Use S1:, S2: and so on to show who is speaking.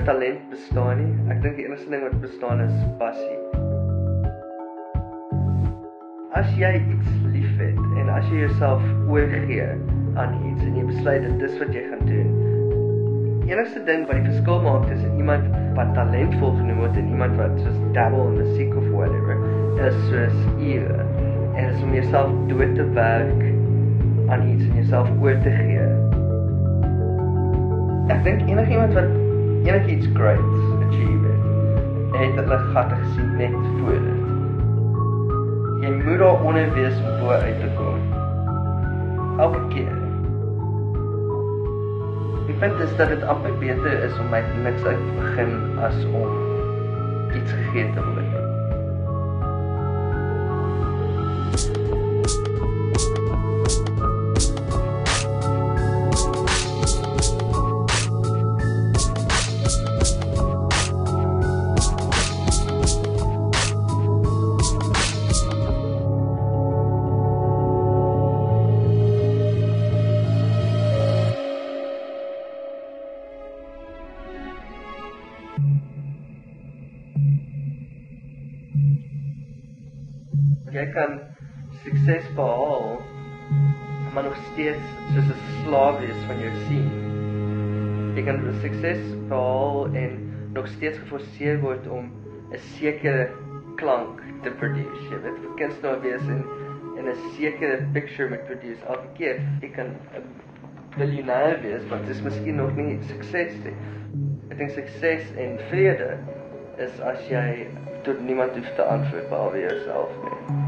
S1: talent bestaan nie. Ek dink die enigste ding wat bestaan is passie. As jy iets liefhet en as jy jouself oorgee aan iets en jy besluit dat dis wat jy gaan doen, die enigste ding wat die verskil maak tussen iemand wat talentvol genoem word en iemand wat soos dabble in musiek of whatever, is soos ewe. En is om jouself dood te werk aan iets en jouself oor te gee. Ek dink enigiemand wat enigiets great achieve het hulle gatte gesien net voor dit. Jy moet daar onder wees om bo uit te kom. Elke keer. Die punt is dat dit amper beter is om met niks uit te begin as om iets gegee te word. Jy kan sukses behaal, maar nog steeds soos 'n slaaf wees van jou sien. Jy kan sukses behaal en nog steeds geforseer word om 'n sekere klank te produce. Jy weet, vir kunstenaar wees en 'n sekere picture moet produce elke keer. Jy kan 'n miljonair wees, maar dit is miskien nog nie sukses nie. Ek dink sukses en vrede is as jy tot niemand hoef te antwoord behalwe jouself nie.